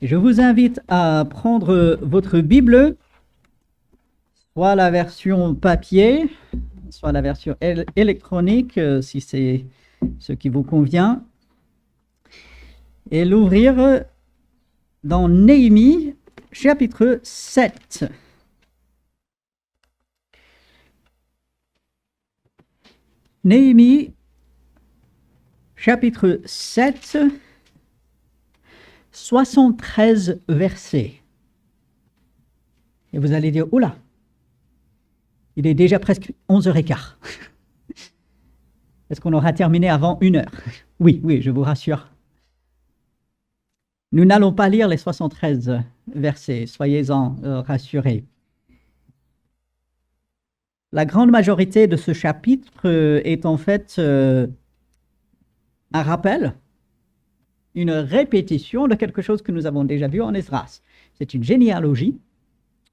Je vous invite à prendre votre Bible, soit la version papier, soit la version électronique, si c'est ce qui vous convient, et l'ouvrir dans Néhémie, chapitre 7. Néhémie, chapitre 7, 73 versets. Et vous allez dire, oula, il est déjà presque 11h15. Est-ce qu'on aura terminé avant 1h? Oui, je vous rassure. Nous n'allons pas lire les 73 versets, soyez-en rassurés. La grande majorité de ce chapitre est en fait un rappel, une répétition de quelque chose que nous avons déjà vu en Esdras. C'est une généalogie,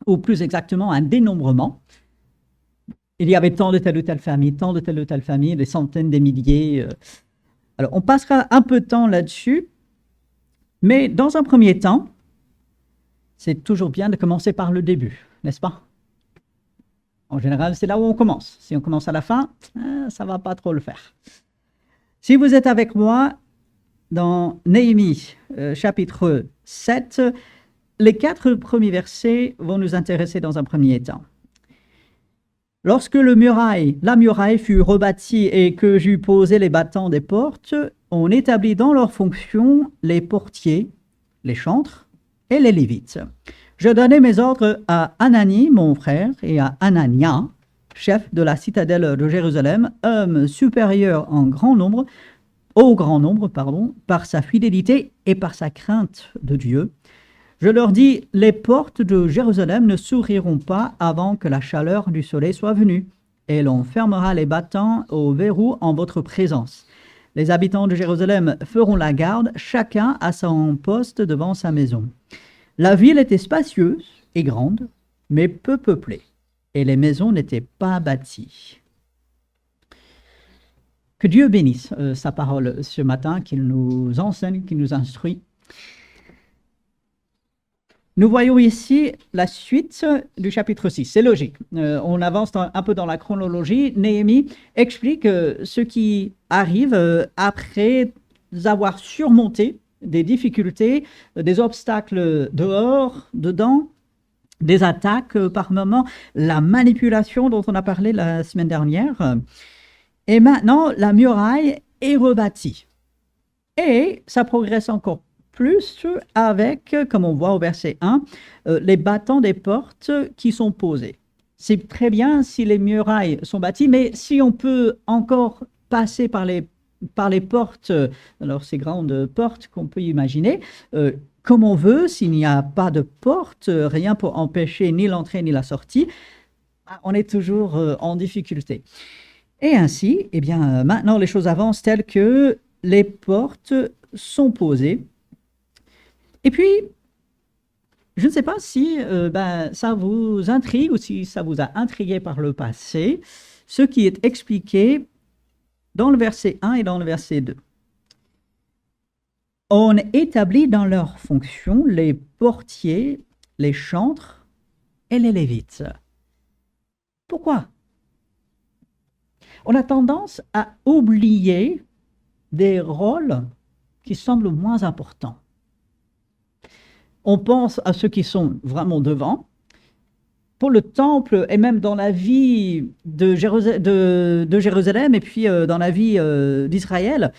ou plus exactement un dénombrement. Il y avait tant de telle ou telle famille, tant de telle ou telle famille, des centaines, des milliers. Alors, on passera un peu de temps là-dessus, mais dans un premier temps, c'est toujours bien de commencer par le début, n'est-ce pas? En général, c'est là où on commence. Si on commence à la fin, ça ne va pas trop le faire. Si vous êtes avec moi dans Néhémie, chapitre 7, les 4 premiers versets vont nous intéresser dans un premier temps. Lorsque la muraille fut rebâtie et que j'eus posé les battants des portes, on établit dans leurs fonctions les portiers, les chantres et les lévites. Je donnai mes ordres à Anani, mon frère, et à Anania, chef de la citadelle de Jérusalem, homme supérieur au grand nombre, par sa fidélité et par sa crainte de Dieu. Je leur dis, les portes de Jérusalem ne s'ouvriront pas avant que la chaleur du soleil soit venue, et l'on fermera les battants au verrou en votre présence. Les habitants de Jérusalem feront la garde, chacun à son poste devant sa maison. La ville était spacieuse et grande, mais peu peuplée, et les maisons n'étaient pas bâties. Que Dieu bénisse sa parole ce matin, qu'il nous enseigne, qu'il nous instruit. Nous voyons ici la suite du chapitre 6. C'est logique. On avance un peu dans la chronologie. Néhémie explique ce qui arrive après avoir surmonté des difficultés, des obstacles dehors, dedans, des attaques par moments, la manipulation dont on a parlé la semaine dernière. Et maintenant, la muraille est rebâtie. Et ça progresse encore plus avec, comme on voit au verset 1, les battants des portes qui sont posés. C'est très bien si les murailles sont bâties, mais si on peut encore passer par les portes, alors ces grandes portes qu'on peut imaginer, comme on veut, s'il n'y a pas de porte, rien pour empêcher ni l'entrée ni la sortie, on est toujours en difficulté. Et ainsi, eh bien, maintenant les choses avancent telles que les portes sont posées. Et puis, je ne sais pas si ça vous intrigue ou si ça vous a intrigué par le passé, ce qui est expliqué dans le verset 1 et dans le verset 2. On établit dans leurs fonctions les portiers, les chantres et les lévites. Pourquoi? On a tendance à oublier des rôles qui semblent moins importants. On pense à ceux qui sont vraiment devant. Pour le temple et même dans la vie de Jérusalem et puis dans la vie d'Israël,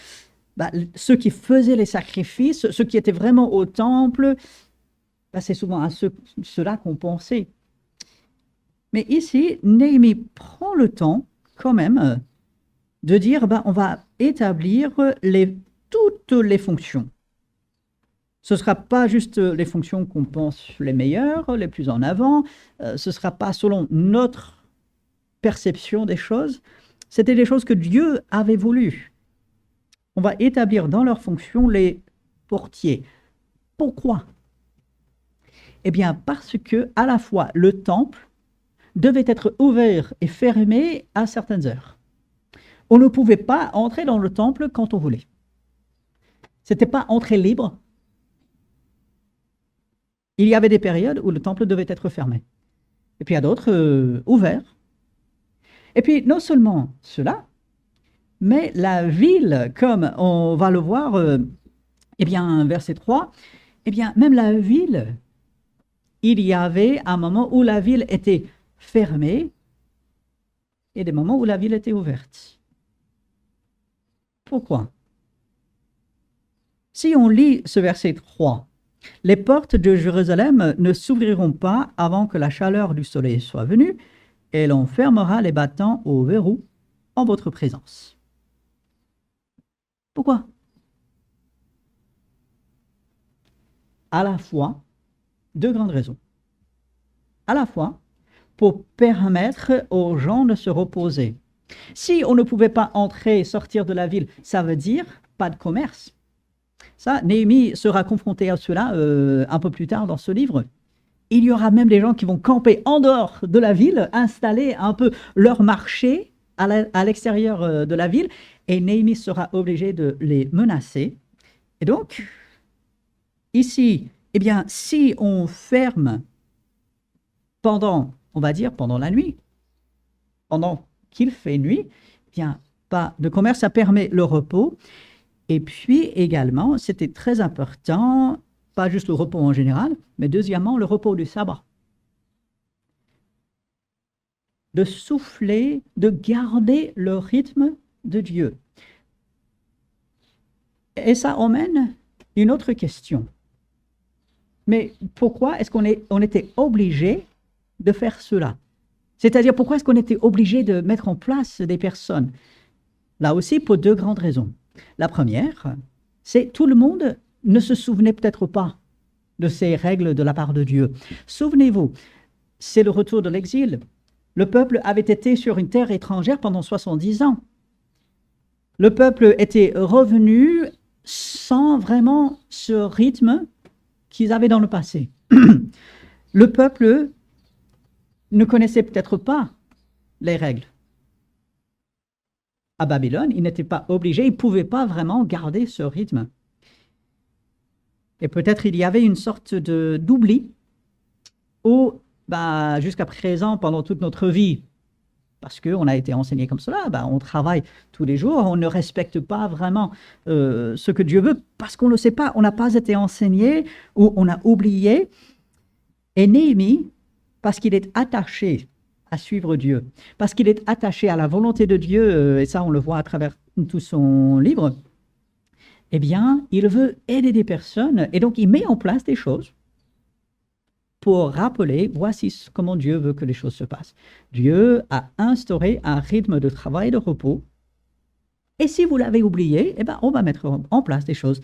ceux qui faisaient les sacrifices, ceux qui étaient vraiment au temple, c'est souvent à ceux-là qu'on pensait. Mais ici, Néhémie prend le temps quand même de dire on va établir toutes les fonctions. Ce ne sera pas juste les fonctions qu'on pense les meilleures, les plus en avant, ce ne sera pas selon notre perception des choses, c'était des choses que Dieu avait voulu. On va établir dans leurs fonctions les portiers. Pourquoi? Eh bien, parce que à la fois le temple devait être ouvert et fermé à certaines heures. On ne pouvait pas entrer dans le temple quand on voulait. Ce n'était pas entrée libre. il y avait des périodes où le temple devait être fermé. Et puis il y a d'autres ouverts. Et puis non seulement cela, mais la ville, comme on va le voir, eh bien, verset 3, eh bien, même la ville, il y avait un moment où la ville était fermée et des moments où la ville était ouverte. Pourquoi? Si on lit ce verset 3, les portes de Jérusalem ne s'ouvriront pas avant que la chaleur du soleil soit venue, et l'on fermera les battants au verrou en votre présence. Pourquoi? À la fois, deux grandes raisons. À la fois, pour permettre aux gens de se reposer. Si on ne pouvait pas entrer et sortir de la ville, ça veut dire pas de commerce. Ça, Néhémie sera confronté à cela un peu plus tard dans ce livre. Il y aura même des gens qui vont camper en dehors de la ville, installer un peu leur marché à l'extérieur de la ville, et Néhémie sera obligé de les menacer. Et donc, ici, eh bien, si on ferme pendant, on va dire, pendant la nuit, pendant qu'il fait nuit, eh bien, pas de commerce, ça permet le repos. Et puis également, c'était très important, pas juste le repos en général, mais deuxièmement, le repos du sabbat. De souffler, de garder le rythme de Dieu. Et ça emmène une autre question. Mais pourquoi est-ce qu'on était obligé de faire cela? C'est-à-dire, pourquoi est-ce qu'on était obligé de mettre en place des personnes? Là aussi, pour deux grandes raisons. La première, c'est tout le monde ne se souvenait peut-être pas de ces règles de la part de Dieu. Souvenez-vous, c'est le retour de l'exil. Le peuple avait été sur une terre étrangère pendant 70 ans. Le peuple était revenu sans vraiment ce rythme qu'ils avaient dans le passé. Le peuple ne connaissait peut-être pas les règles. À Babylone, ils n'étaient pas obligés, ils ne pouvaient pas vraiment garder ce rythme. Et peut-être il y avait une sorte d'oubli où, jusqu'à présent, pendant toute notre vie, parce qu'on a été enseigné comme cela, on travaille tous les jours, on ne respecte pas vraiment ce que Dieu veut, parce qu'on ne le sait pas, on n'a pas été enseigné, ou on a oublié. Et Néhémie, parce qu'il est attaché à suivre Dieu, parce qu'il est attaché à la volonté de Dieu, et ça on le voit à travers tout son livre, eh bien, il veut aider des personnes, et donc il met en place des choses pour rappeler, voici comment Dieu veut que les choses se passent. Dieu a instauré un rythme de travail et de repos, et si vous l'avez oublié, eh ben, on va mettre en place des choses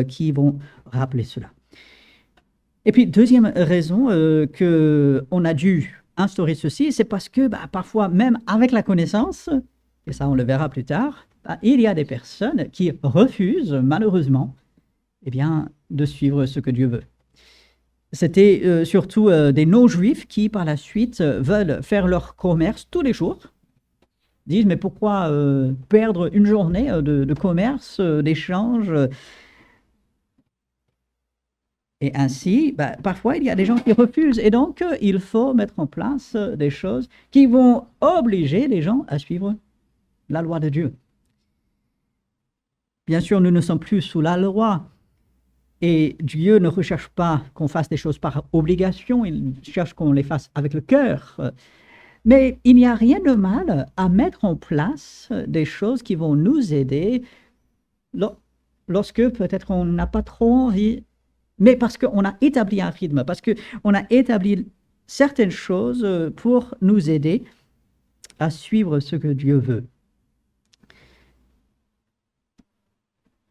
qui vont rappeler cela. Et puis, deuxième raison qu'on a dû instaurer ceci, c'est parce que parfois, même avec la connaissance, et ça on le verra plus tard, il y a des personnes qui refusent, malheureusement, eh bien, de suivre ce que Dieu veut. C'était surtout des non-juifs qui, par la suite, veulent faire leur commerce tous les jours, disent, mais pourquoi perdre une journée de commerce, d'échange Et ainsi, parfois, il y a des gens qui refusent. Et donc, il faut mettre en place des choses qui vont obliger les gens à suivre la loi de Dieu. Bien sûr, nous ne sommes plus sous la loi. Et Dieu ne recherche pas qu'on fasse des choses par obligation. Il cherche qu'on les fasse avec le cœur. Mais il n'y a rien de mal à mettre en place des choses qui vont nous aider lorsque peut-être on n'a pas trop envie, mais parce qu'on a établi un rythme, parce qu'on a établi certaines choses pour nous aider à suivre ce que Dieu veut.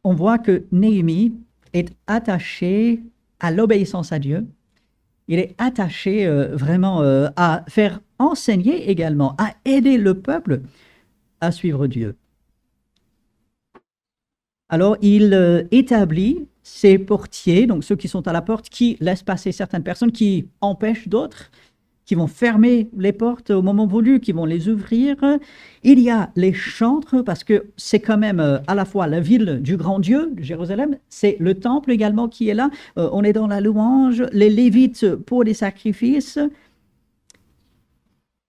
On voit que Néhémie est attaché à l'obéissance à Dieu. Il est attaché vraiment à faire enseigner également, à aider le peuple à suivre Dieu. Alors, il établit ces portiers, donc ceux qui sont à la porte, qui laissent passer certaines personnes, qui empêchent d'autres. qui vont fermer les portes au moment voulu, qui vont les ouvrir. Il y a les chantres, parce que c'est quand même à la fois la ville du grand Dieu, de Jérusalem, c'est le temple également qui est là. On est dans la louange, les Lévites pour les sacrifices.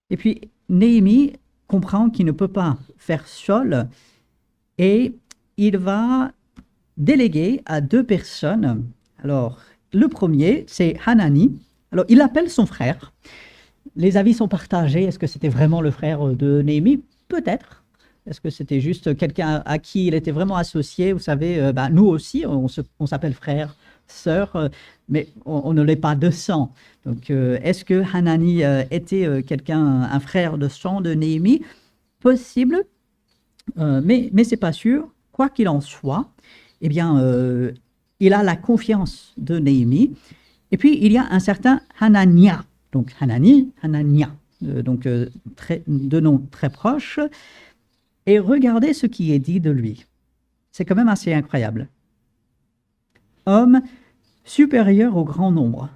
Et puis, Néhémie comprend qu'il ne peut pas faire seul et il va déléguer à 2 personnes. Alors, le premier, c'est Hanani. Alors, il appelle son frère. Les avis sont partagés. Est-ce que c'était vraiment le frère de Néhémie? Peut-être. Est-ce que c'était juste quelqu'un à qui il était vraiment associé? Vous savez, nous aussi, on s'appelle frère, sœur, mais on ne l'est pas de sang. Donc, est-ce que Hanani était un frère de sang de Néhémie? Possible, mais ce n'est pas sûr. Quoi qu'il en soit, eh bien, il a la confiance de Néhémie. Et puis, il y a un certain Hanania. Donc, Hanani, Hanania. Donc, 2 noms très proches. Et regardez ce qui est dit de lui. C'est quand même assez incroyable. Homme supérieur au grand nombre.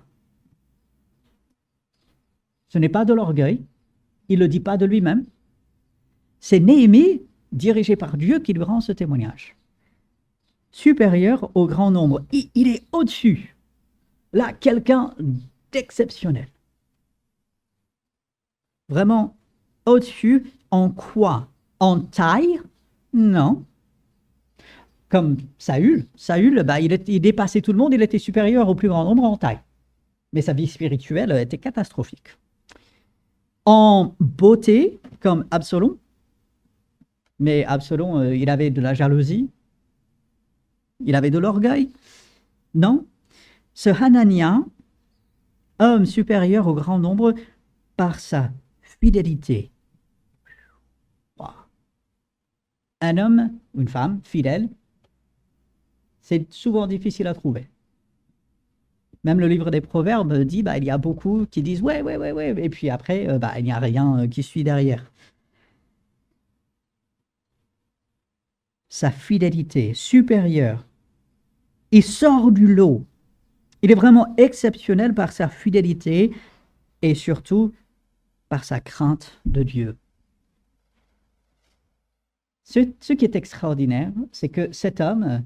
Ce n'est pas de l'orgueil. Il ne le dit pas de lui-même. C'est Néhémie, dirigé par Dieu, qui lui rend ce témoignage. Supérieur au grand nombre. Il est au-dessus. Là, quelqu'un d'exceptionnel. Vraiment au-dessus. En quoi? En taille? Non. Comme Saül. Saül, il dépassait tout le monde, il était supérieur au plus grand nombre en taille. Mais sa vie spirituelle était catastrophique. En beauté, comme Absalom. Mais Absalom, il avait de la jalousie. Il avait de l'orgueil. Non. Ce Hanania, homme supérieur au grand nombre, par sa fidélité. Wow. Un homme, une femme fidèle, c'est souvent difficile à trouver. Même le livre des Proverbes dit, il y a beaucoup qui disent ouais, et puis après, il n'y a rien qui suit derrière. Sa fidélité supérieure, il sort du lot. Il est vraiment exceptionnel par sa fidélité et surtout par sa crainte de Dieu. Ce qui est extraordinaire, c'est que cet homme,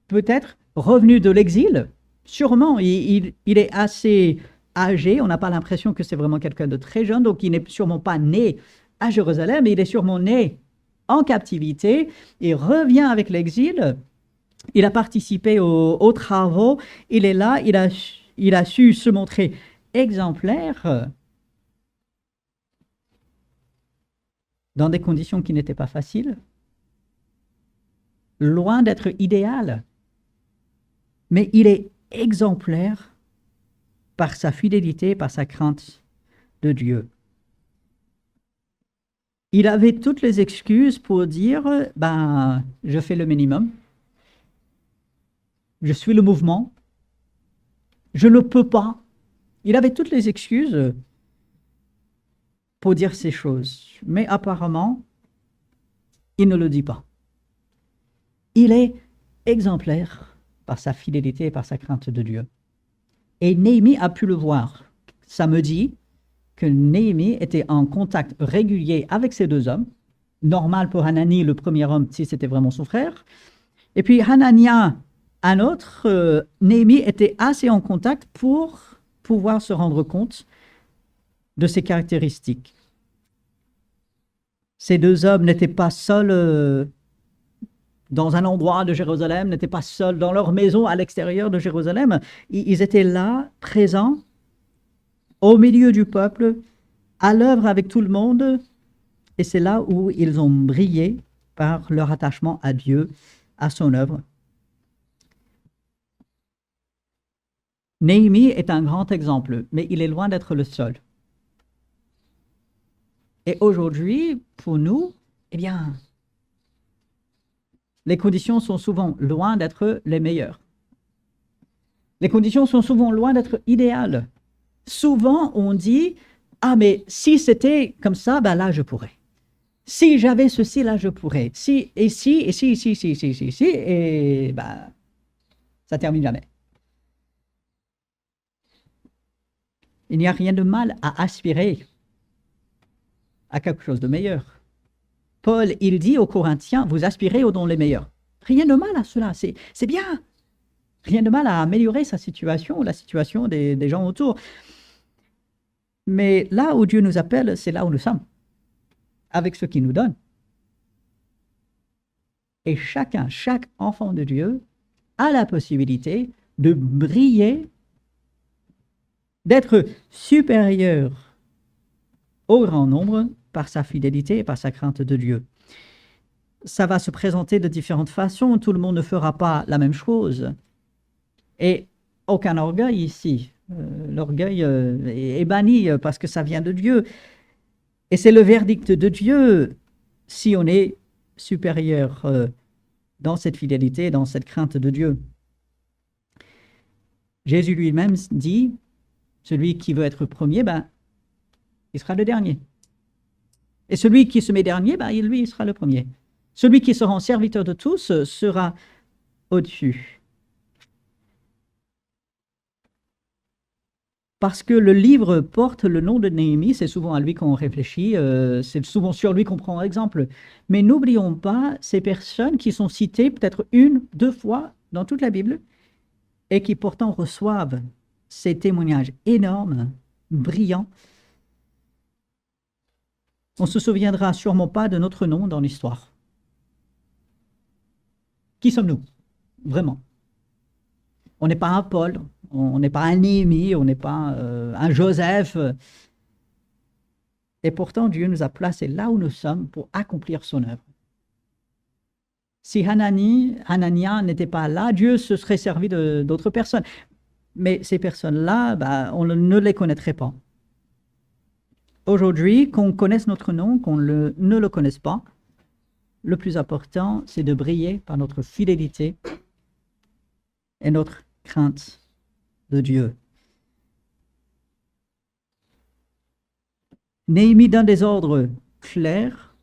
peut-être revenu de l'exil, sûrement, il est assez âgé, on n'a pas l'impression que c'est vraiment quelqu'un de très jeune, donc il n'est sûrement pas né à Jérusalem, mais il est sûrement né en captivité, il revient avec l'exil, il a participé aux travaux, il est là, il a su se montrer exemplaire dans des conditions qui n'étaient pas faciles, loin d'être idéal, mais il est exemplaire par sa fidélité, par sa crainte de Dieu. Il avait toutes les excuses pour dire, je fais le minimum, je suis le mouvement, je ne peux pas. Il avait toutes les excuses pour dire ces choses, mais apparemment, il ne le dit pas. Il est exemplaire par sa fidélité et par sa crainte de Dieu. Et Néhémie a pu le voir. Ça me dit que Néhémie était en contact régulier avec ces 2 hommes. Normal pour Hanani, le premier homme, si c'était vraiment son frère. Et puis Hanania, un autre, Néhémie était assez en contact pour pouvoir se rendre compte de ses caractéristiques. Ces 2 hommes n'étaient pas seuls dans un endroit de Jérusalem, n'étaient pas seuls dans leur maison à l'extérieur de Jérusalem. Ils étaient là, présents, au milieu du peuple, à l'œuvre avec tout le monde. Et c'est là où ils ont brillé par leur attachement à Dieu, à son œuvre. Néhémie est un grand exemple, mais il est loin d'être le seul. Et aujourd'hui, pour nous, eh bien, les conditions sont souvent loin d'être les meilleures. Les conditions sont souvent loin d'être idéales. Souvent, on dit, mais si c'était comme ça, là, je pourrais. Si j'avais ceci, là, je pourrais. Si, et ça termine jamais. Il n'y a rien de mal à aspirer à quelque chose de meilleur. Paul, il dit aux Corinthiens, vous aspirez aux dons les meilleurs. Rien de mal à cela, c'est bien. Rien de mal à améliorer sa situation, la situation des gens autour. Mais là où Dieu nous appelle, c'est là où nous sommes, avec ce qu'il nous donne. Et chaque enfant de Dieu a la possibilité de briller, d'être supérieur au grand nombre par sa fidélité et par sa crainte de Dieu. Ça va se présenter de différentes façons, tout le monde ne fera pas la même chose. Et aucun orgueil ici. L'orgueil est banni parce que ça vient de Dieu. Et c'est le verdict de Dieu si on est supérieur dans cette fidélité, dans cette crainte de Dieu. Jésus lui-même dit, celui qui veut être premier, il sera le dernier. Et celui qui se met dernier, il sera le premier. Celui qui se rend serviteur de tous sera au-dessus. Parce que le livre porte le nom de Néhémie, c'est souvent à lui qu'on réfléchit, c'est souvent sur lui qu'on prend exemple. Mais n'oublions pas ces personnes qui sont citées peut-être 1, 2 fois dans toute la Bible et qui pourtant reçoivent ces témoignages énormes, brillants. On ne se souviendra sûrement pas de notre nom dans l'histoire. Qui sommes-nous, vraiment? On n'est pas un Paul, on n'est pas un Néhémie, on n'est pas un Joseph. Et pourtant, Dieu nous a placés là où nous sommes pour accomplir son œuvre. Si Hanania n'était pas là, Dieu se serait servi d'autres personnes. Mais ces personnes-là, on ne les connaîtrait pas. Aujourd'hui, qu'on connaisse notre nom, qu'on ne le connaisse pas, le plus important, c'est de briller par notre fidélité et notre crainte de Dieu. Néhémie donne des ordres clairs.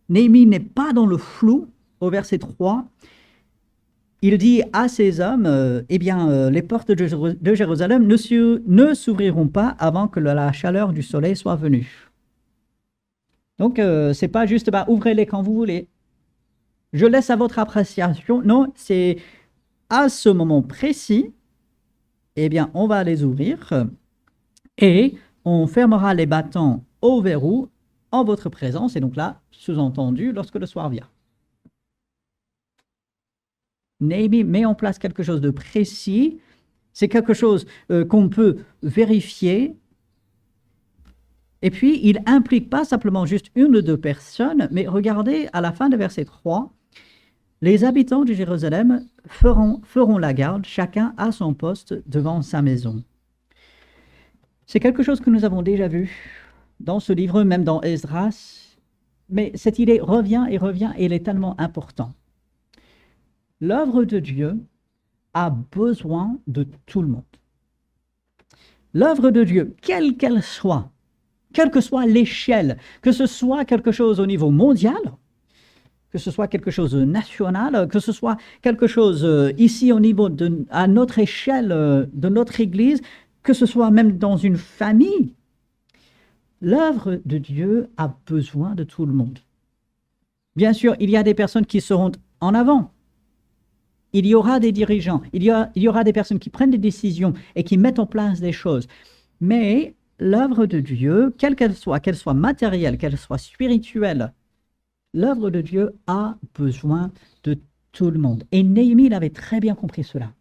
Néhémie n'est pas dans le flou. Au verset 3, il dit à ces hommes, les portes de Jérusalem ne s'ouvriront pas avant que la chaleur du soleil soit venue. Donc, ce n'est pas juste, ouvrez-les quand vous voulez. Je laisse à votre appréciation. Non, c'est à ce moment précis, on va les ouvrir et on fermera les battants au verrou en votre présence. Et donc là, sous-entendu, lorsque le soir vient. Néhémie met en place quelque chose de précis. C'est quelque chose qu'on peut vérifier. Et puis, il n'implique pas simplement juste 1 ou 2 personnes, mais regardez à la fin de verset 3, les habitants de Jérusalem feront la garde, chacun à son poste devant sa maison. C'est quelque chose que nous avons déjà vu dans ce livre, même dans Esdras, mais cette idée revient et elle est tellement importante. L'œuvre de Dieu a besoin de tout le monde. L'œuvre de Dieu, quelle qu'elle soit, quelle que soit l'échelle, que ce soit quelque chose au niveau mondial, que ce soit quelque chose de national, que ce soit quelque chose ici au niveau à notre échelle de notre Église, que ce soit même dans une famille, l'œuvre de Dieu a besoin de tout le monde. Bien sûr, il y a des personnes qui seront en avant. Il y aura des dirigeants, il y aura des personnes qui prennent des décisions et qui mettent en place des choses. Mais l'œuvre de Dieu, quelle qu'elle soit matérielle, qu'elle soit spirituelle, l'œuvre de Dieu a besoin de tout le monde. Et Néhémie, il avait très bien compris cela.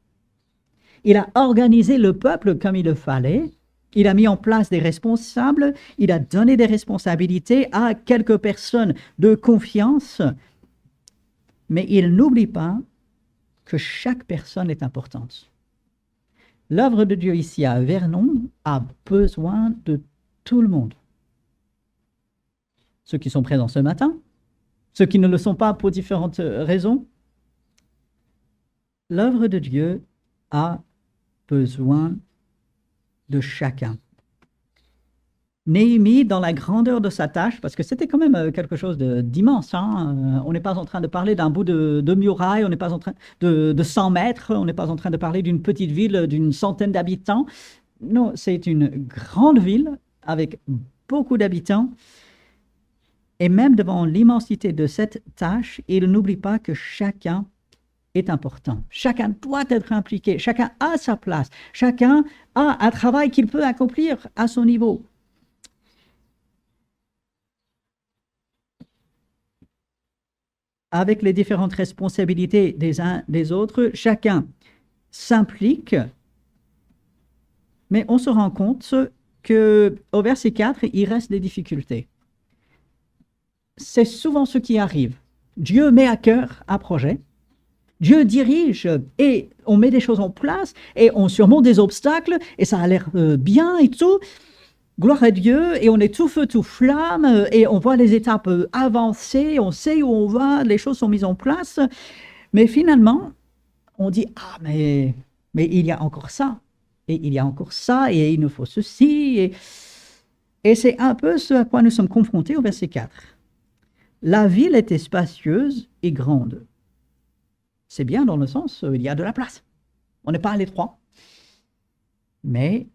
Il a organisé le peuple comme il le fallait. Il a mis en place des responsables. Il a donné des responsabilités à quelques personnes de confiance. Mais il n'oublie pas que chaque personne est importante. L'œuvre de Dieu ici à Vernon a besoin de tout le monde. Ceux qui sont présents ce matin, ceux qui ne le sont pas pour différentes raisons. L'œuvre de Dieu a besoin de chacun. Néhémie, dans la grandeur de sa tâche, parce que c'était quand même quelque chose d'immense, on n'est pas en train de parler d'un bout de muraille, on n'est pas en train de 100 mètres, on n'est pas en train de parler d'une petite ville d'une centaine d'habitants. Non, c'est une grande ville avec beaucoup d'habitants. Et même devant l'immensité de cette tâche, il n'oublie pas que chacun est important. Chacun doit être impliqué. Chacun a sa place. Chacun a un travail qu'il peut accomplir à son niveau. Avec les différentes responsabilités des uns des autres, chacun s'implique, mais on se rend compte qu'au verset 4, il reste des difficultés. C'est souvent ce qui arrive. Dieu met à cœur un projet, Dieu dirige et on met des choses en place et on surmonte des obstacles et ça a l'air bien et tout. Gloire à Dieu, et on est tout feu, tout flamme, et on voit les étapes avancer, on sait où on va, les choses sont mises en place, mais finalement, on dit, ah, mais il y a encore ça, et il y a encore ça, et il nous faut ceci, et c'est un peu ce à quoi nous sommes confrontés au verset 4. La ville était spacieuse et grande. C'est bien dans le sens, il y a de la place. On n'est pas à l'étroit, mais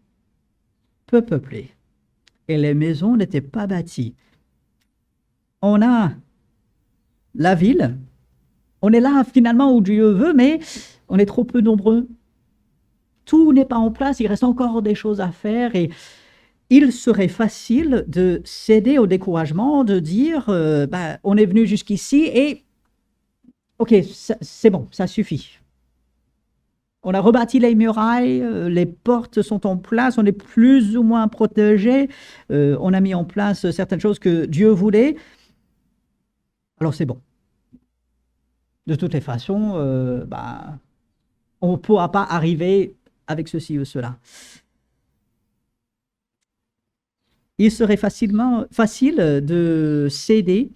peu peuplée. Et les maisons n'étaient pas bâties. On a la ville, on est là finalement où Dieu veut, mais on est trop peu nombreux. Tout n'est pas en place, il reste encore des choses à faire et il serait facile de céder au découragement, de dire on est venu jusqu'ici et ok, c'est bon, ça suffit. On a rebâti les murailles, les portes sont en place, on est plus ou moins protégé, on a mis en place certaines choses que Dieu voulait. Alors c'est bon. De toutes les façons, on ne pourra pas arriver avec ceci ou cela. Il serait facile de céder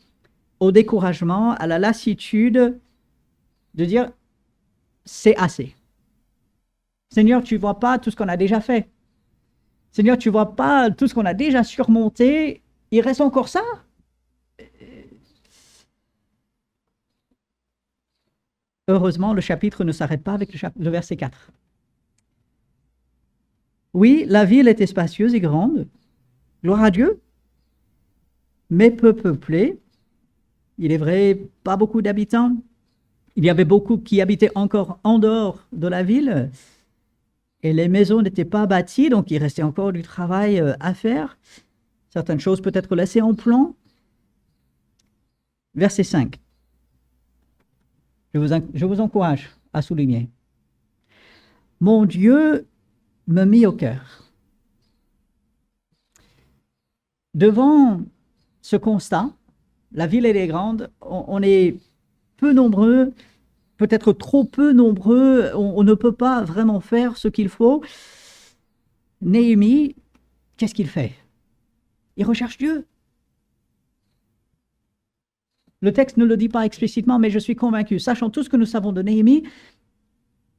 au découragement, à la lassitude, de dire c'est assez. Seigneur, tu ne vois pas tout ce qu'on a déjà fait. Seigneur, tu ne vois pas tout ce qu'on a déjà surmonté. Il reste encore ça. Heureusement, le chapitre ne s'arrête pas avec le verset 4. Oui, la ville était spacieuse et grande. Gloire à Dieu. Mais peu peuplée. Il est vrai, pas beaucoup d'habitants. Il y avait beaucoup qui habitaient encore en dehors de la ville. Et les maisons n'étaient pas bâties, donc il restait encore du travail à faire. Certaines choses peut être laissées en plan. Verset 5. Je vous encourage à souligner. Mon Dieu me mit au cœur. Devant ce constat, la ville elle est grande, on est peu nombreux, peut-être trop peu nombreux, on ne peut pas vraiment faire ce qu'il faut. Néhémie, qu'est-ce qu'il fait? Il recherche Dieu. Le texte ne le dit pas explicitement, mais je suis convaincu, sachant tout ce que nous savons de Néhémie,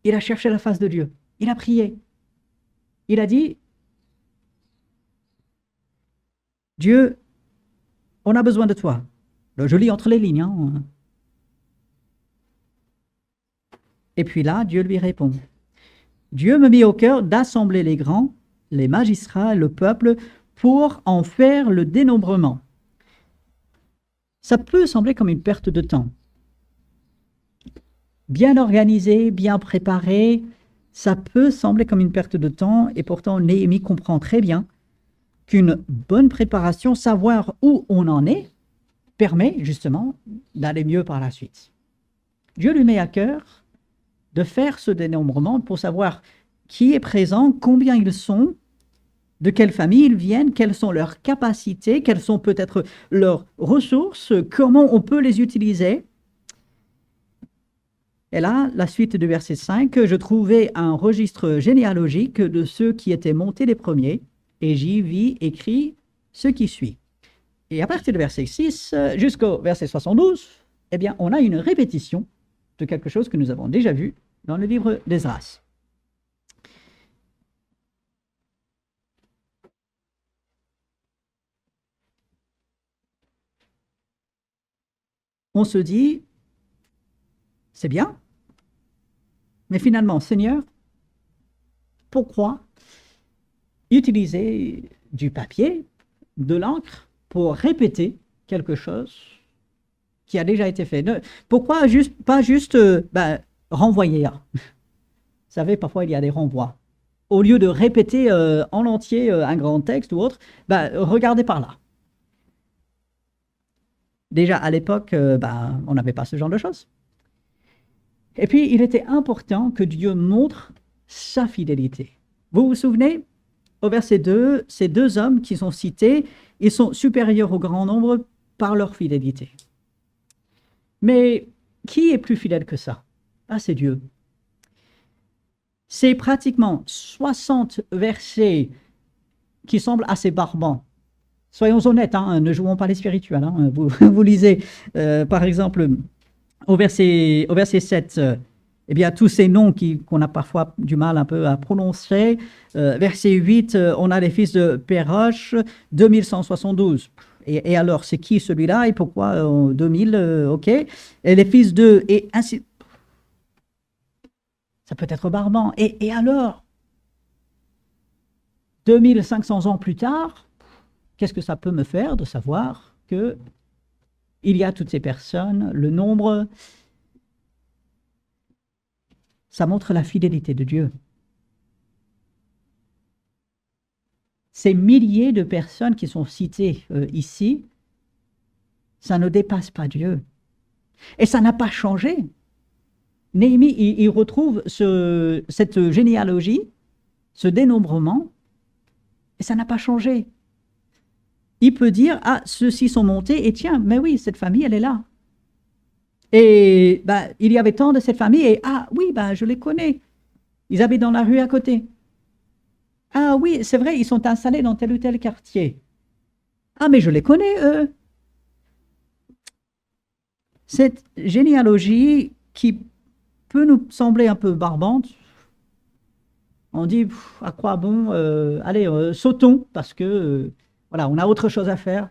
il a cherché la face de Dieu. Il a prié. Il a dit, Dieu, on a besoin de toi. Je lis entre les lignes. Hein. Et puis là, Dieu lui répond. Dieu me mit au cœur d'assembler les grands, les magistrats, le peuple, pour en faire le dénombrement. Ça peut sembler comme une perte de temps. Bien organisé, bien préparé, ça peut sembler comme une perte de temps, et pourtant Néhémie comprend très bien qu'une bonne préparation, savoir où on en est, permet justement d'aller mieux par la suite. Dieu lui met à cœur de faire ce dénombrement pour savoir qui est présent, combien ils sont, de quelle famille ils viennent, quelles sont leurs capacités, quelles sont peut-être leurs ressources, comment on peut les utiliser. Et là, la suite du verset 5, je trouvais un registre généalogique de ceux qui étaient montés les premiers, et j'y vis écrit ce qui suit. Et à partir du verset 6 jusqu'au verset 72, eh bien, on a une répétition de quelque chose que nous avons déjà vu dans le livre d'Esdras. On se dit, c'est bien, mais finalement, Seigneur, pourquoi utiliser du papier, de l'encre, pour répéter quelque chose qui a déjà été fait. Pourquoi pas juste renvoyer? Vous savez, parfois il y a des renvois. Au lieu de répéter en entier un grand texte ou autre, regardez par là. Déjà à l'époque, on n'avait pas ce genre de choses. Et puis, il était important que Dieu montre sa fidélité. Vous vous souvenez, au verset 2, ces deux hommes qui sont cités, ils sont supérieurs au grand nombre par leur fidélité. Mais qui est plus fidèle que ça? C'est Dieu. C'est pratiquement 60 versets qui semblent assez barbants. Soyons honnêtes, ne jouons pas les spirituels. Vous lisez, par exemple, au verset 7, tous ces noms qu'on a parfois du mal un peu à prononcer. Verset 8, on a les fils de Péroche, 2172. Et alors, c'est qui celui-là et pourquoi 2000 ok. Et les fils de... Et ainsi... Ça peut être barbant. Et alors 2500 ans plus tard, qu'est-ce que ça peut me faire de savoir que il y a toutes ces personnes, le nombre, ça montre la fidélité de Dieu. Ces milliers de personnes qui sont citées ici, ça ne dépasse pas Dieu. Et ça n'a pas changé. Néhémie, il retrouve cette généalogie, ce dénombrement, et ça n'a pas changé. Il peut dire, ceux-ci sont montés, et tiens, mais oui, cette famille, elle est là. Et il y avait tant de cette famille, et oui, je les connais. Ils habitent dans la rue à côté. Oui, c'est vrai, ils sont installés dans tel ou tel quartier. Mais je les connais, eux. Cette généalogie qui peut nous sembler un peu barbante, on dit, à quoi bon, allez, sautons, parce que, voilà, on a autre chose à faire.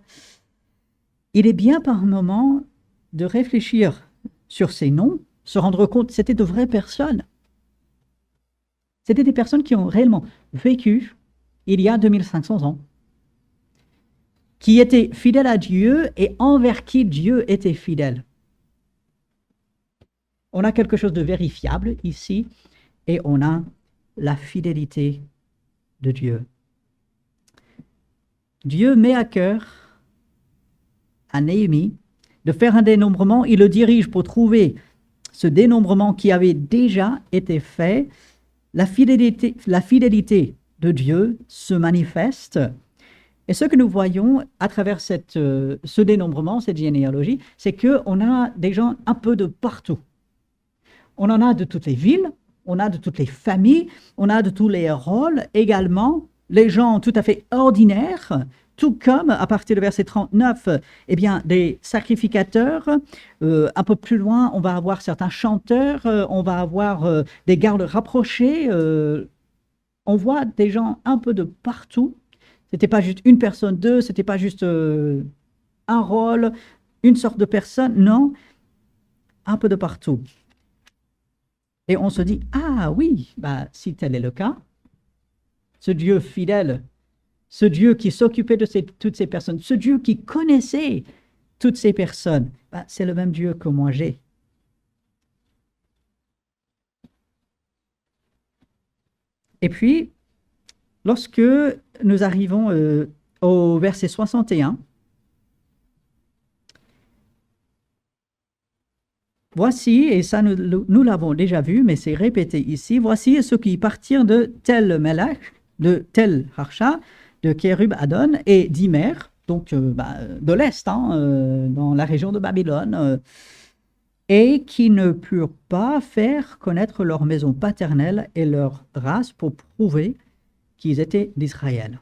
Il est bien par moment de réfléchir sur ces noms, se rendre compte que c'était de vraies personnes. C'était des personnes qui ont réellement vécu il y a 2500 ans, qui étaient fidèles à Dieu et envers qui Dieu était fidèle. On a quelque chose de vérifiable ici, et on a la fidélité de Dieu. Dieu met à cœur à Néhémie de faire un dénombrement. Il le dirige pour trouver ce dénombrement qui avait déjà été fait. La fidélité de Dieu se manifeste. Et ce que nous voyons à travers ce dénombrement, cette généalogie, c'est qu'on a des gens un peu de partout. On en a de toutes les villes, on a de toutes les familles, on a de tous les rôles également, les gens tout à fait ordinaires, tout comme, à partir du verset 39, des sacrificateurs. Un peu plus loin, on va avoir certains chanteurs, on va avoir des gardes rapprochés. On voit des gens un peu de partout. C'était pas juste une personne, deux, c'était pas juste un rôle, une sorte de personne, non, un peu de partout. Et on se dit, oui, si tel est le cas, ce Dieu fidèle, ce Dieu qui s'occupait de toutes ces personnes, ce Dieu qui connaissait toutes ces personnes, c'est le même Dieu que moi j'ai. Et puis, lorsque nous arrivons au verset 61, voici, et ça nous l'avons déjà vu, mais c'est répété ici, voici ceux qui partirent de Tel Melach, de Tel Harsha, de Kérub Adon et d'Imer, donc de l'Est, dans la région de Babylone, et qui ne purent pas faire connaître leur maison paternelle et leur race pour prouver qu'ils étaient d'Israël.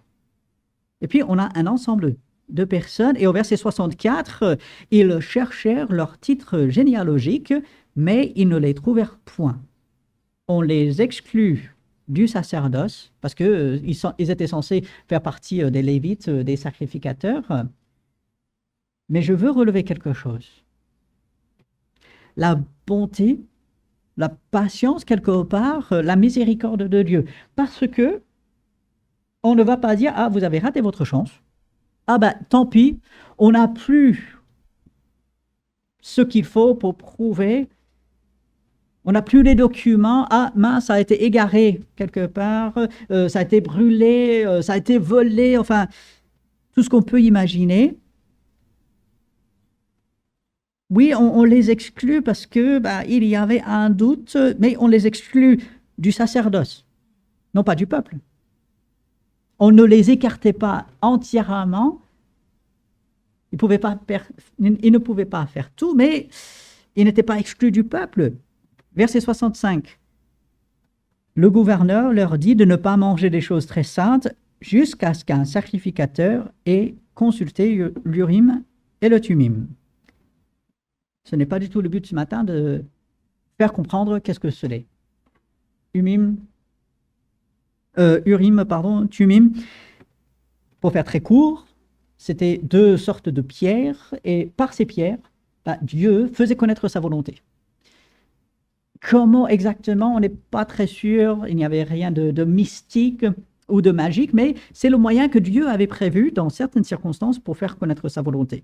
Et puis on a un ensemble de personnes, et au verset 64, ils cherchèrent leur titre généalogique, mais ils ne les trouvèrent point. On les exclut du sacerdoce, parce qu'ils étaient censés faire partie des Lévites, des sacrificateurs. Mais je veux relever quelque chose. La bonté, la patience, quelque part, la miséricorde de Dieu. Parce que On ne va pas dire, ah, vous avez raté votre chance. Ah ben, tant pis, on n'a plus ce qu'il faut pour prouver. On n'a plus les documents. Ah, mince, ça a été égaré quelque part, ça a été brûlé, ça a été volé, enfin, tout ce qu'on peut imaginer. Oui, on les exclut parce que bah, il y avait un doute, mais on les exclut du sacerdoce, non pas du peuple. On ne les écartait pas entièrement. Ils ne pouvaient pas faire tout, mais ils n'étaient pas exclus du peuple. Verset 65. Le gouverneur leur dit de ne pas manger des choses très saintes jusqu'à ce qu'un sacrificateur ait consulté l'Urim et le Thummim. Ce n'est pas du tout le but ce matin de faire comprendre qu'est-ce que c'est. Urim, Thummim. Pour faire très court, c'était deux sortes de pierres, et par ces pierres, Dieu faisait connaître sa volonté. Comment exactement, on n'est pas très sûr, il n'y avait rien de mystique ou de magique, mais c'est le moyen que Dieu avait prévu dans certaines circonstances pour faire connaître sa volonté.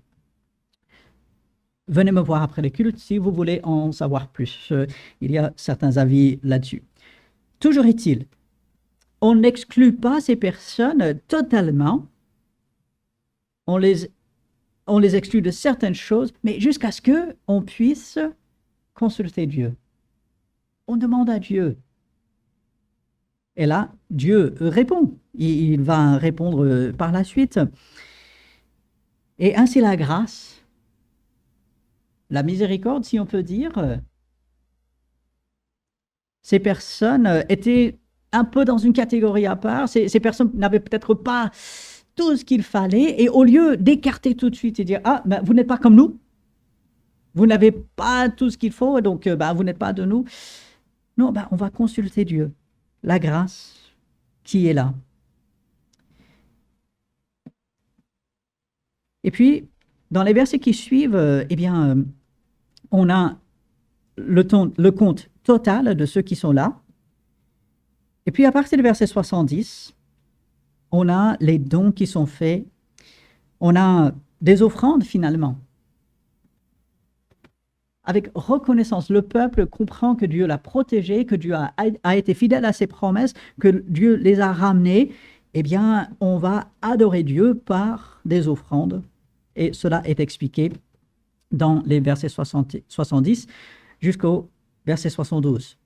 Venez me voir après le culte si vous voulez en savoir plus. Il y a certains avis là-dessus. Toujours est-il, on n'exclut pas ces personnes totalement. On les exclut de certaines choses, mais jusqu'à ce qu'on puisse consulter Dieu. On demande à Dieu. Et là, Dieu répond. Il va répondre par la suite. Et ainsi la grâce, la miséricorde, si on peut dire, ces personnes étaient un peu dans une catégorie à part. Ces personnes n'avaient peut-être pas tout ce qu'il fallait, et au lieu d'écarter tout de suite et dire « Ah, ben, vous n'êtes pas comme nous, vous n'avez pas tout ce qu'il faut, donc vous n'êtes pas de nous », non, on va consulter Dieu, la grâce qui est là. Et puis, dans les versets qui suivent, on a le compte total de ceux qui sont là. Et puis, à partir du verset 70, on a les dons qui sont faits. On a des offrandes, finalement. Avec reconnaissance, le peuple comprend que Dieu l'a protégé, que Dieu a été fidèle à ses promesses, que Dieu les a ramenés. Eh bien, on va adorer Dieu par des offrandes. Et cela est expliqué dans les versets 70 jusqu'au verset 72.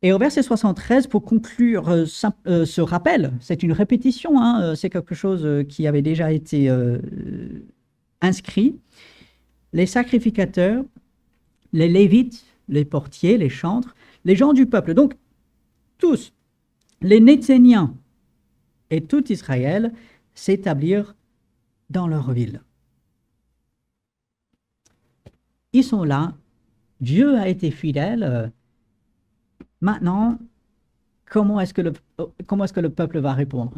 Et au verset 73, pour conclure ce rappel, c'est une répétition, hein, c'est quelque chose qui avait déjà été inscrit. Les sacrificateurs, les lévites, les portiers, les chantres, les gens du peuple, donc tous, les Néthéniens et tout Israël, s'établirent dans leur ville. Ils sont là, Dieu a été fidèle. Maintenant, comment est-ce que le peuple va répondre?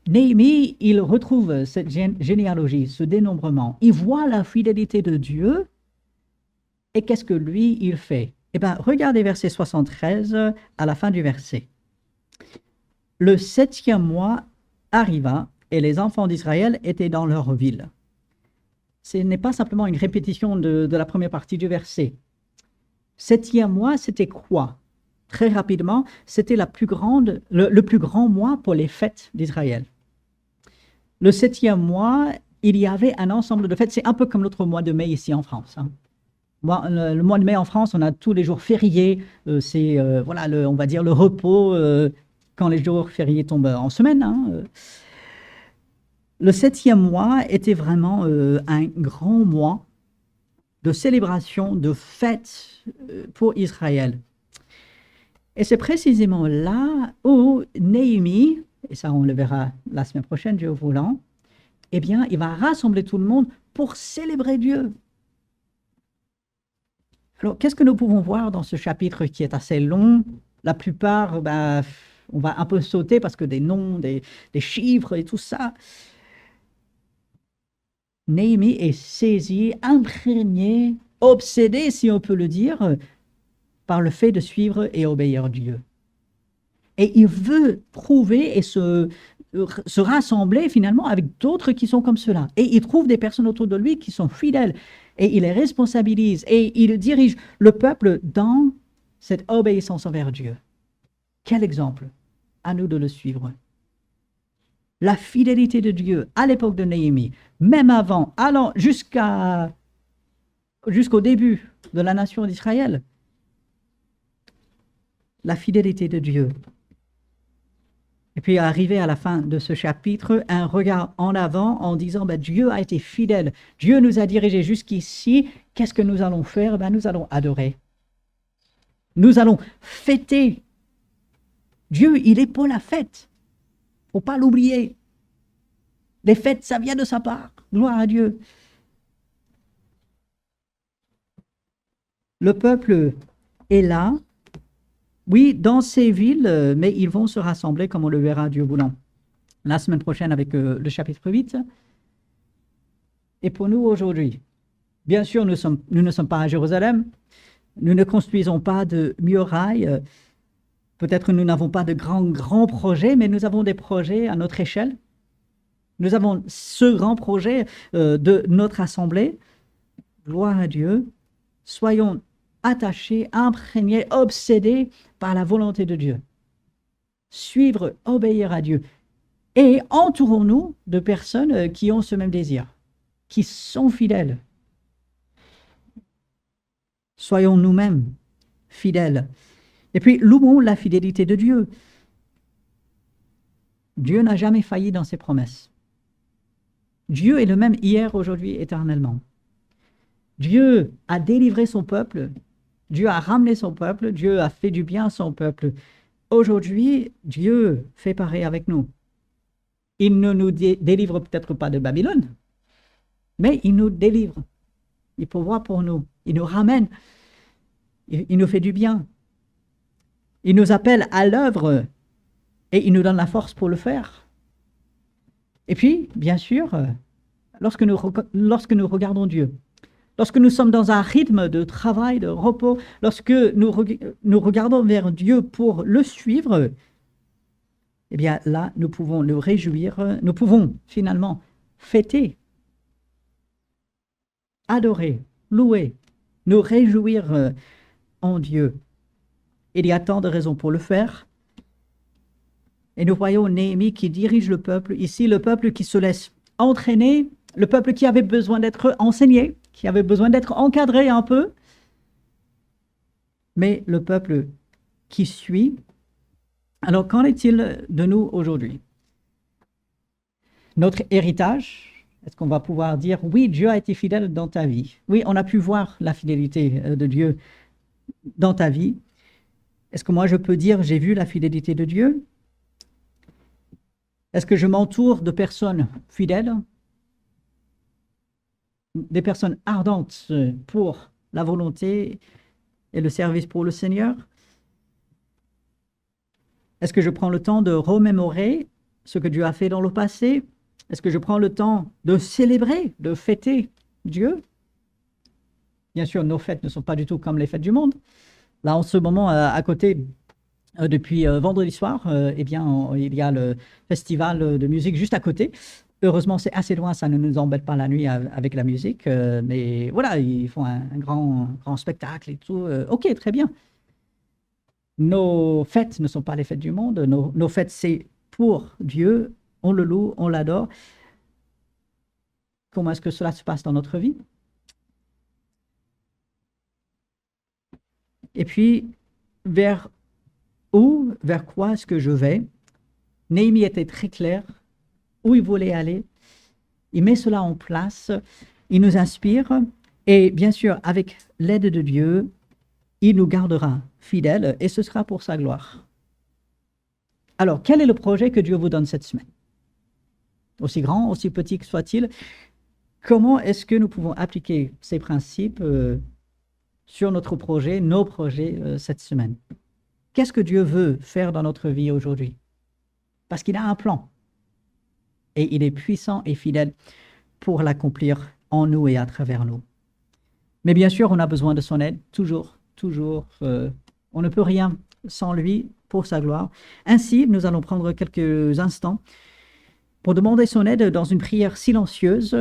Néhémie, il retrouve cette généalogie, ce dénombrement. Il voit la fidélité de Dieu. Et qu'est-ce que lui, il fait? Eh bien, regardez verset 73 à la fin du verset. Le 7e mois arriva et les enfants d'Israël étaient dans leur ville. Ce n'est pas simplement une répétition de la première partie du verset. 7e mois, c'était quoi? Très rapidement, c'était le plus grand mois pour les fêtes d'Israël. Le 7e mois, il y avait un ensemble de fêtes. C'est un peu comme notre mois de mai ici en France. Hein. Le mois de mai en France, on a tous les jours fériés. C'est on va dire le repos quand les jours fériés tombent en semaine. Hein. Le 7e mois était vraiment un grand mois de célébration, de fête pour Israël. Et c'est précisément là où Néhémie, et ça on le verra la semaine prochaine, Dieu voulant, eh bien, il va rassembler tout le monde pour célébrer Dieu. Alors, qu'est-ce que nous pouvons voir dans ce chapitre qui est assez long? La plupart, on va un peu sauter parce que des noms, des chiffres et tout ça. Néhémie est saisi, imprégné, obsédé, si on peut le dire, par le fait de suivre et obéir Dieu. Et il veut trouver et se rassembler finalement avec d'autres qui sont comme cela. Et il trouve des personnes autour de lui qui sont fidèles. Et il les responsabilise. Et il dirige le peuple dans cette obéissance envers Dieu. Quel exemple! À nous de le suivre. La fidélité de Dieu à l'époque de Néhémie, même avant, allant jusqu'au début de la nation d'Israël. La fidélité de Dieu. Et puis arrivé à la fin de ce chapitre, un regard en avant en disant Dieu a été fidèle, Dieu nous a dirigés jusqu'ici, qu'est-ce que nous allons faire? Nous allons adorer. Nous allons fêter. Dieu, il est pour la fête. Il ne faut pas l'oublier. Les fêtes, ça vient de sa part. Gloire à Dieu. Le peuple est là. Oui, dans ces villes, mais ils vont se rassembler, comme on le verra, Dieu voulant, la semaine prochaine avec le chapitre 8. Et pour nous aujourd'hui, bien sûr, nous ne sommes pas à Jérusalem, nous ne construisons pas de murailles, peut-être nous n'avons pas de grands projets, mais nous avons des projets à notre échelle. Nous avons ce grand projet de notre assemblée. Gloire à Dieu. Soyons attachés, imprégnés, obsédés par la volonté de Dieu. Suivre, obéir à Dieu. Et entourons-nous de personnes qui ont ce même désir, qui sont fidèles. Soyons nous-mêmes fidèles. Et puis, louons la fidélité de Dieu. Dieu n'a jamais failli dans ses promesses. Dieu est le même hier, aujourd'hui, éternellement. Dieu a délivré son peuple. Dieu a ramené son peuple. Dieu a fait du bien à son peuple. Aujourd'hui, Dieu fait pareil avec nous. Il ne nous délivre peut-être pas de Babylone, mais il nous délivre. Il pourvoit pour nous. Il nous ramène. Il nous fait du bien. Il nous appelle à l'œuvre et il nous donne la force pour le faire. Et puis, bien sûr, lorsque nous regardons Dieu, lorsque nous sommes dans un rythme de travail, de repos, lorsque nous regardons vers Dieu pour le suivre, eh bien là, nous pouvons nous réjouir, nous pouvons finalement fêter, adorer, louer, nous réjouir en Dieu. Il y a tant de raisons pour le faire. Et nous voyons Néhémie qui dirige le peuple, ici le peuple qui se laisse entraîner, le peuple qui avait besoin d'être enseigné, qui avait besoin d'être encadré un peu, mais le peuple qui suit. Alors, qu'en est-il de nous aujourd'hui? Notre héritage, est-ce qu'on va pouvoir dire, oui, Dieu a été fidèle dans ta vie? Oui, on a pu voir la fidélité de Dieu dans ta vie. Est-ce que moi, je peux dire, j'ai vu la fidélité de Dieu? Est-ce que je m'entoure de personnes fidèles? Des personnes ardentes pour la volonté et le service pour le Seigneur? Est-ce que je prends le temps de remémorer ce que Dieu a fait dans le passé? Est-ce que je prends le temps de célébrer, de fêter Dieu? Bien sûr, nos fêtes ne sont pas du tout comme les fêtes du monde. Là, en ce moment, à côté, depuis vendredi soir, eh bien, il y a le festival de musique juste à côté. Heureusement, c'est assez loin, ça ne nous embête pas la nuit avec la musique. Mais voilà, ils font un grand spectacle et tout. Ok, très bien. Nos fêtes ne sont pas les fêtes du monde. Nos fêtes, c'est pour Dieu. On le loue, on l'adore. Comment est-ce que cela se passe dans notre vie? Et puis, vers quoi est-ce que je vais? Néhémie était très clair où il voulait aller. Il met cela en place. Il nous inspire. Et bien sûr, avec l'aide de Dieu, il nous gardera fidèles et ce sera pour sa gloire. Alors, quel est le projet que Dieu vous donne cette semaine? Aussi grand, aussi petit que soit-il, comment est-ce que nous pouvons appliquer ces principes sur notre projet, nos projets cette semaine? Qu'est-ce que Dieu veut faire dans notre vie aujourd'hui? Parce qu'il a un plan. Et il est puissant et fidèle pour l'accomplir en nous et à travers nous. Mais bien sûr, on a besoin de son aide, toujours. On ne peut rien sans lui. pour sa gloire. Ainsi, nous allons prendre quelques instants pour demander son aide dans une prière silencieuse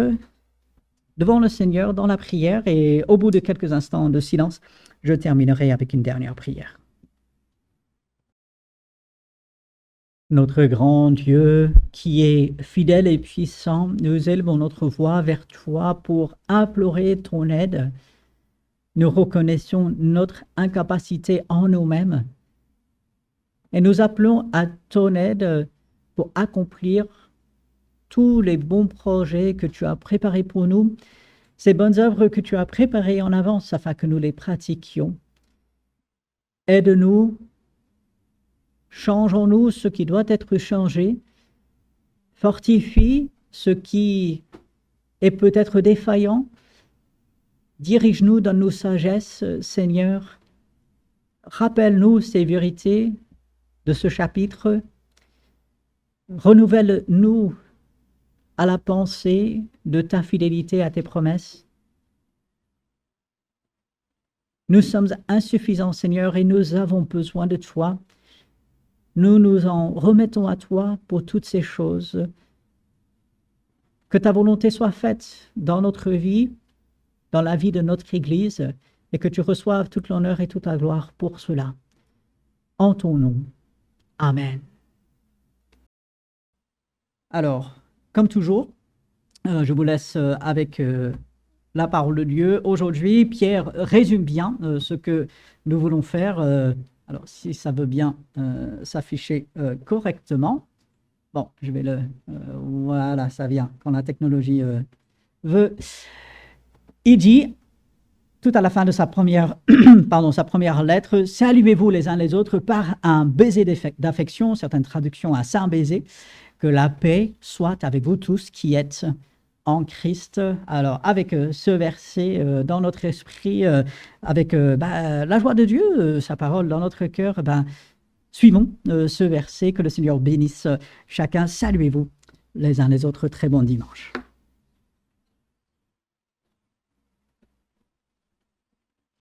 devant le Seigneur dans la prière, et au bout de quelques instants de silence, je terminerai avec une dernière prière. Notre grand Dieu, qui est fidèle et puissant, nous élevons notre voix vers toi pour implorer ton aide. Nous reconnaissons notre incapacité en nous-mêmes et nous appelons à ton aide pour accomplir tous les bons projets que tu as préparés pour nous, ces bonnes œuvres que tu as préparées en avance afin que nous les pratiquions. Aide-nous. Changeons-nous ce qui doit être changé, fortifie ce qui est peut-être défaillant, dirige-nous, donne-nous sagesse, Seigneur, rappelle-nous ces vérités de ce chapitre, renouvelle-nous à la pensée de ta fidélité à tes promesses. Nous sommes insuffisants, Seigneur, et nous avons besoin de toi. Nous nous en remettons à toi pour toutes ces choses. Que ta volonté soit faite dans notre vie, dans la vie de notre Église, et que tu reçoives toute l'honneur et toute la gloire pour cela. En ton nom. Amen. Alors, comme toujours, je vous laisse avec la parole de Dieu. Aujourd'hui, Pierre résume bien ce que nous voulons faire. Alors, si ça veut bien s'afficher correctement. Bon, je vais le... voilà, ça vient quand la technologie veut. Il dit, tout à la fin de sa première, sa première lettre, « Saluez-vous les uns les autres par un baiser d'affection », certaines traductions, un saint baiser, « que la paix soit avec vous tous qui êtes en Christ ». Alors, avec ce verset dans notre esprit, avec la joie de Dieu, sa parole dans notre cœur, suivons ce verset. Que le Seigneur bénisse chacun. Saluez-vous les uns les autres. Très bon dimanche.